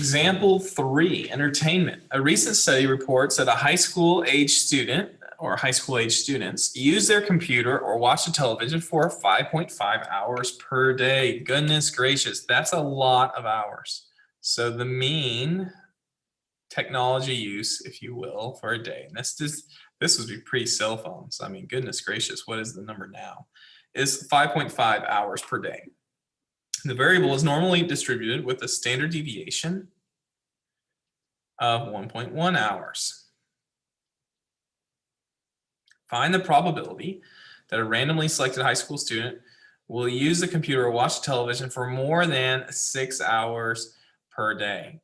Example 3, entertainment. A recent study reports that a high school age student or high school age students use their computer or watch the television for 5.5 hours per day. Goodness gracious, that's a lot of hours. So the mean technology use, if you will, for a day, and this would be pre-cell phones. I mean, goodness gracious, what is the number now? Is 5.5 hours per day. The variable is normally distributed with a standard deviation of 1.1 hours. Find the probability that a randomly selected high school student will use the computer or watch television for more than 6 hours per day.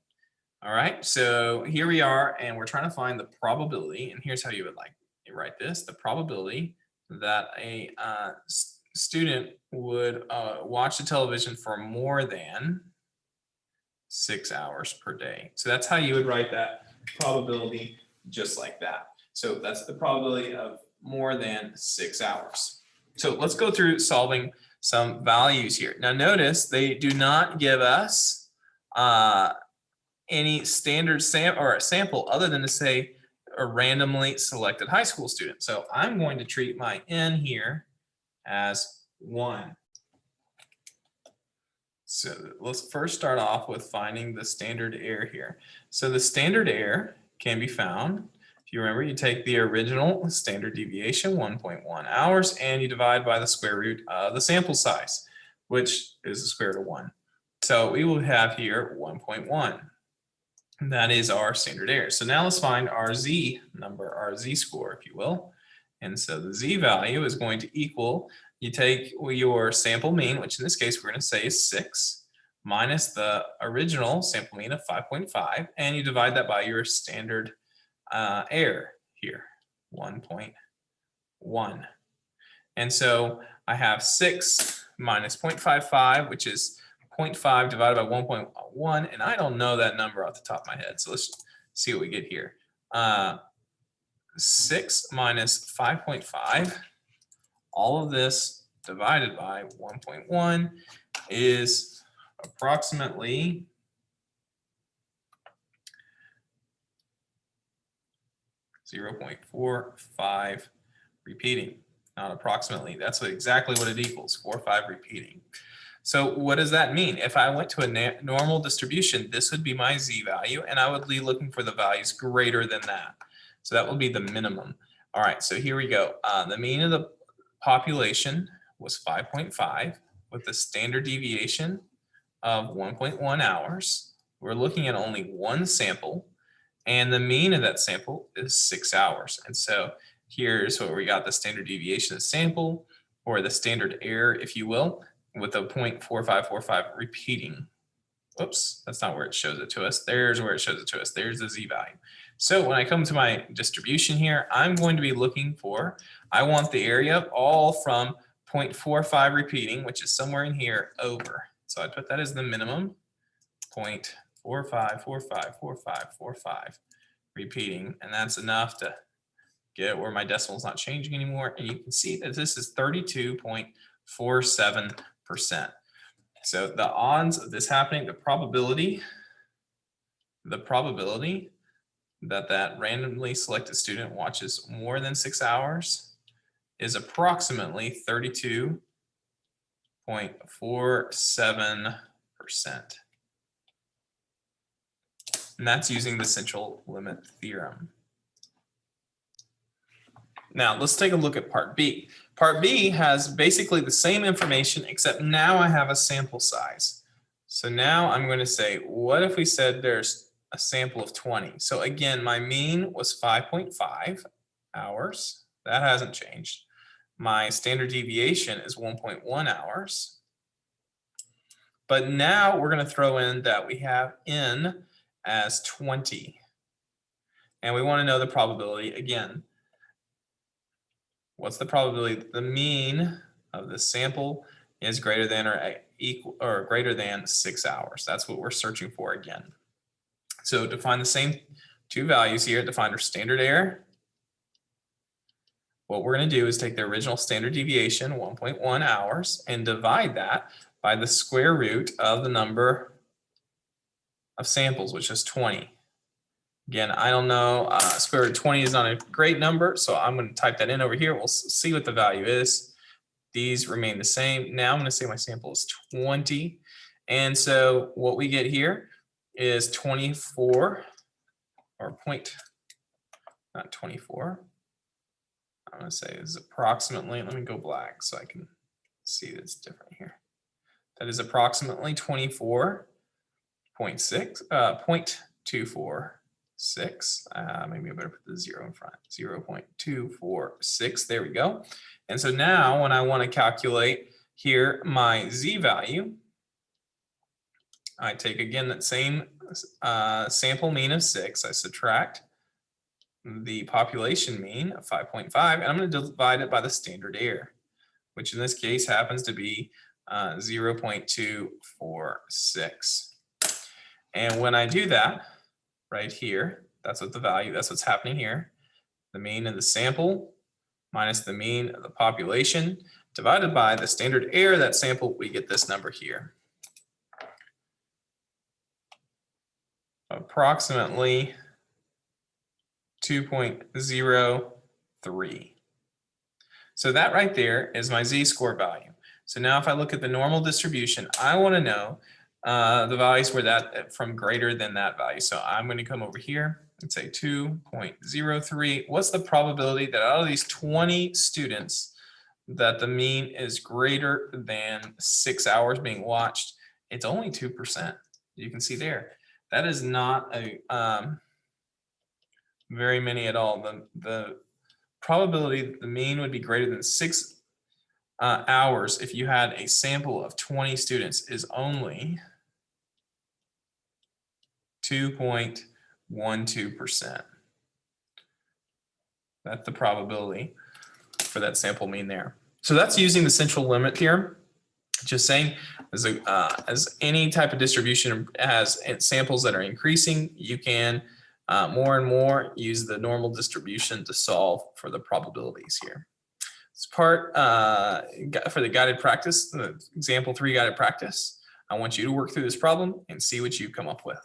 All right, so here we are, and we're trying to find the probability, and here's how you would like to write this: the probability that a student would watch the television for more than 6 hours per day. So that's how you would write that probability, just like that. So that's the probability of more than 6 hours. So let's go through solving some values here. Now notice they do not give us any standard sample other than to say a randomly selected high school student. So I'm going to treat my n here as 1. So let's first start off with finding the standard error here. So the standard error can be found. If you remember, you take the original standard deviation, 1.1 hours, and you divide by the square root of the sample size, which is the square root of 1. So we will have here 1.1. That is our standard error. So now let's find our z number, our z-score, if you will. And so the z value is going to equal, you take your sample mean, which in this case we're going to say is 6, minus the original sample mean of 5.5, and you divide that by your standard error here, 1.1. And so I have 6 minus 0.55, which is 0.5 divided by 1.1, and I don't know that number off the top of my head. So let's see what we get here. 6 minus 5.5, all of this divided by 1.1 is approximately 0.45 repeating. Not approximately, that's exactly what it equals, 4.5 repeating. So what does that mean? If I went to a normal distribution, this would be my z value, and I would be looking for the values greater than that. So that will be the minimum. All right, so here we go. The mean of the population was 5.5 with a standard deviation of 1.1 hours. We're looking at only one sample, and the mean of that sample is 6 hours. And so here's what we got: the standard deviation of the sample, or the standard error, if you will, with a 0.4545 repeating. Oops, that's not where it shows it to us. There's where it shows it to us. There's the z value. So when I come to my distribution here, I'm going to be looking for, I want the area all from 0.45 repeating, which is somewhere in here, over. So I put that as the minimum, 0.45454545 repeating, and that's enough to get where my decimal is not changing anymore. And you can see that this is 32.47%. So the odds of this happening, the probability that that randomly selected student watches more than 6 hours is approximately 32.47%. And that's using the central limit theorem. Now let's take a look at part B. Part B has basically the same information, except now I have a sample size. So now I'm going to say, what if we said there's a sample of 20? So again, my mean was 5.5 hours. That hasn't changed. My standard deviation is 1.1 hours. But now we're going to throw in that we have n as 20. And we want to know the probability again. What's the probability that the mean of the sample is greater than or equal or greater than 6 hours? That's what we're searching for again. So to find the same two values here, to find our standard error, what we're going to do is take the original standard deviation, 1.1 hours, and divide that by the square root of the number of samples, which is 20. Again, I don't know, square root of 20 is not a great number, so I'm going to type that in over here. We'll see what the value is. These remain the same. Now I'm going to say my sample is 20. And so what we get here is 24, or point, not 24. I'm going to say is approximately, let me go black so I can see that it's different here. That is approximately 24.6, 0.246. Maybe I better put the 0 in front. 0.246. There we go. And so now when I want to calculate here my z value, I take again that same sample mean of 6. I subtract the population mean of 5.5, and I'm going to divide it by the standard error, which in this case happens to be 0.246. And when I do that right here, that's what the value, that's what's happening here. The mean of the sample minus the mean of the population divided by the standard error of that sample, we get this number here. Approximately 2.03. So that right there is my z-score value. So now if I look at the normal distribution, I want to know the values where that from greater than that value. So I'm going to come over here and say 2.03. What's the probability that out of these 20 students that the mean is greater than 6 hours being watched? It's only 2%. You can see there. That is not a very many at all. The probability that the mean would be greater than 6 hours if you had a sample of 20 students is only 2.12%. That's the probability for that sample mean there. So that's using the central limit here. Just saying, as any type of distribution has samples that are increasing, you can more and more use the normal distribution to solve for the probabilities here. This part for the guided practice, the example 3 guided practice, I want you to work through this problem and see what you come up with.